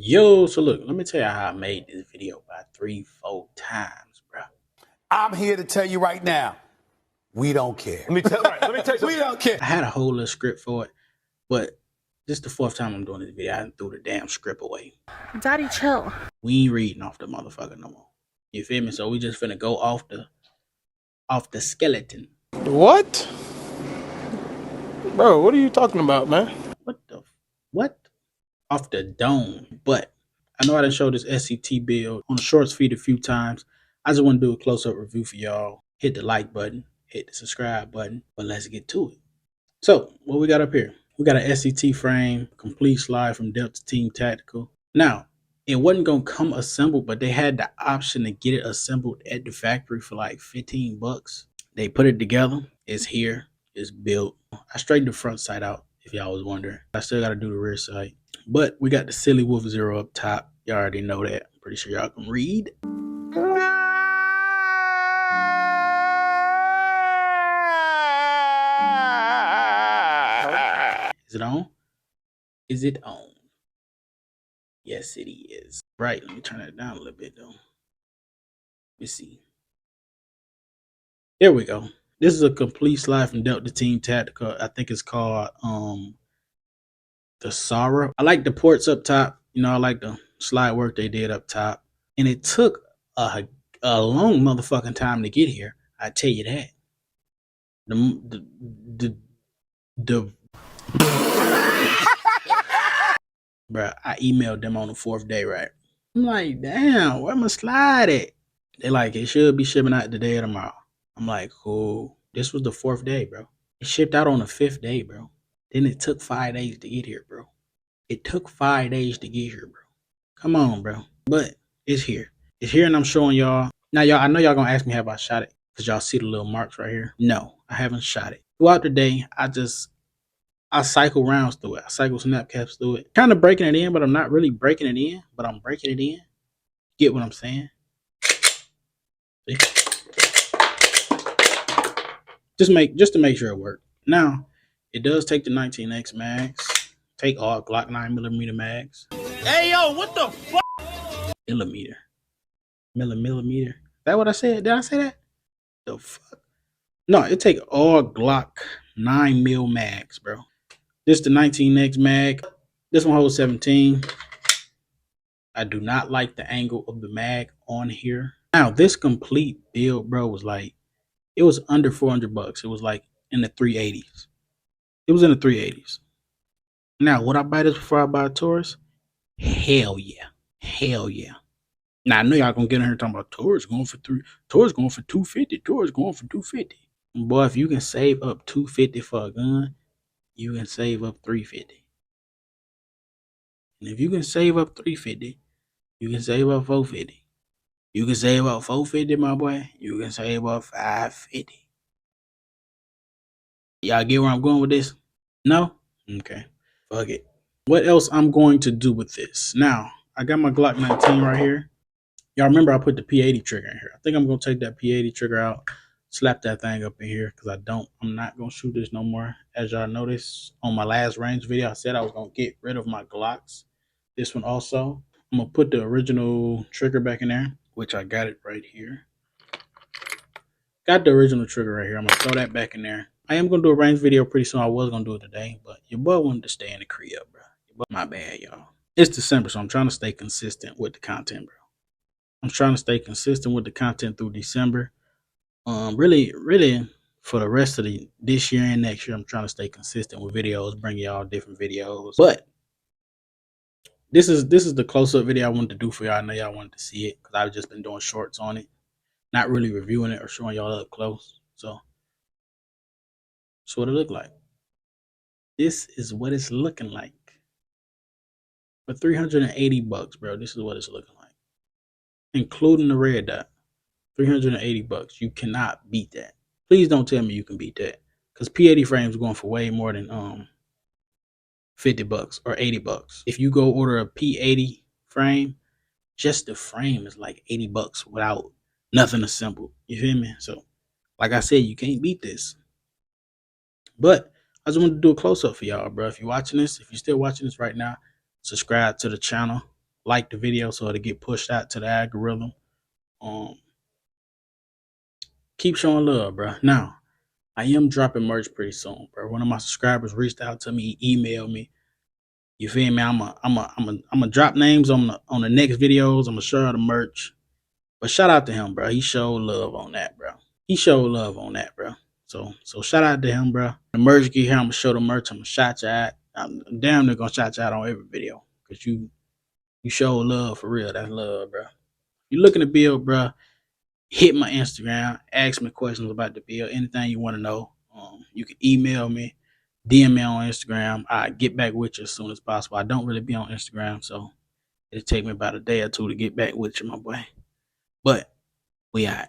Yo, so look, let me tell you how I made this video about 3-4 times, bro. I'm here to tell you right now, we don't care. Let me tell you We don't care. I had a whole little script for it, but this is the fourth time I'm doing this video. I threw the damn script away. Daddy, chill. We ain't reading off the motherfucker no more. You feel me? So we just finna go off the skeleton. What? Bro, what are you talking about, man? What? Off the dome. But I know I done showed this SCT build on the shorts feed a few times. I just want to do a close-up review for y'all. Hit the like button, hit the subscribe button, but let's get to it. So, what we got up here? We got an SCT frame, complete slide from Delta Team Tactical. Now, it wasn't going to come assembled, but they had the option to get it assembled at the factory for like 15 bucks. They put it together. It's here. It's built. I straightened the front side out, if y'all was wondering. I still got to do the rear side. But we got the Silly Wolf Zero up top. Y'all already know that. I'm pretty sure y'all can read. Is it on? Is it on? Yes, it is. Right, let me turn that down a little bit though. Let me see. There we go. This is a complete slide from Delta Team Tactical. I think it's called the Sarah. I like the ports up top. You know, I like the slide work they did up top. And it took a long motherfucking time to get here. I tell you that. Bruh, I emailed them on the 4th day, right? I'm like, damn, where my slide at? They like, it should be shipping out today or tomorrow. I'm like, cool. This was the 4th day, bro. It shipped out on the 5th day, bro. Then it took 5 days to get here, bro. It took 5 days to get here, bro. Come on, bro. But it's here. It's here, and I'm showing y'all. Now, y'all, I know y'all gonna ask me, have I shot it? Because y'all see the little marks right here. No, I haven't shot it. Throughout the day, I cycle rounds through it. I cycle snap caps through it. Kind of breaking it in, but I'm not really breaking it in. But I'm breaking it in. Get what I'm saying? See? Just to make sure it works. Now, it does take the 19X mags. Take all Glock 9mm mags. Hey, yo, what the fuck? Millimeter. Millimeter. Is that what I said? Did I say that? The fuck? No, it take all Glock 9mm mags, bro. This the 19X mag. This one holds 17. I do not like the angle of the mag on here. Now, this complete build, bro, was like, it was under 400 bucks. It was like in the 380s. It was in the 380s. Now, would I buy this before I buy a Taurus? Hell yeah. Hell yeah. Now, I know y'all gonna get in here talking about Taurus going for 250. Taurus going for 250. Boy, if you can save up 250 for a gun, you can save up 350. And if you can save up 350, you can save up 450. You can save up 450, my boy. You can save up 550. Y'all get where I'm going with this? No? Okay. Fuck it. What else I'm going to do with this? Now, I got my Glock 19 right here. Y'all remember I put the P80 trigger in here. I think I'm going to take that P80 trigger out, slap that thing up in here, because I'm not going to shoot this no more. As y'all noticed on my last range video, I said I was going to get rid of my Glocks. This one also. I'm going to put the original trigger back in there, which I got it right here. Got the original trigger right here. I'm going to throw that back in there. I am going to do a range video pretty soon. I was going to do it today, but your boy wanted to stay in the crib, bro. My bad, y'all. It's December, so I'm trying to stay consistent with the content, bro. I'm trying to stay consistent with the content through December. Really, for the rest of this year and next year, I'm trying to stay consistent with videos, bring y'all different videos. But this is the close-up video I wanted to do for y'all. I know y'all wanted to see it because I've just been doing shorts on it, not really reviewing it or showing y'all up close. So that's what it looked like. This is what it's looking like. For 380 bucks, bro, this is what it's looking like. Including the red dot. 380 bucks. You cannot beat that. Please don't tell me you can beat that. Because P80 frames going for way more than 50 bucks or 80 bucks. If you go order a P80 frame, just the frame is like 80 bucks without nothing assembled. You feel me? So, like I said, you can't beat this. But I just wanted to do a close-up for y'all, bro. If you're watching this, if you're still watching this right now, subscribe to the channel. like the video so it'll get pushed out to the algorithm. Keep showing love, bro. Now, I am dropping merch pretty soon, bro. One of my subscribers reached out to me, emailed me. You feel me? I'm a drop names on the next videos. I'm gonna show the merch. But shout out to him, bro. He showed love on that, bro. So shout out to him, bro. The merch get here, I'm gonna show the merch. I'm gonna shout you out. I'm damn near gonna shout you out on every video because you show love for real. That's love, bro. You looking to build, bro? Hit my Instagram. Ask me questions about the build. Anything you want to know, you can email me, DM me on Instagram. I get back with you as soon as possible. I don't really be on Instagram, so it'll take me about a day or two to get back with you, my boy. But we out.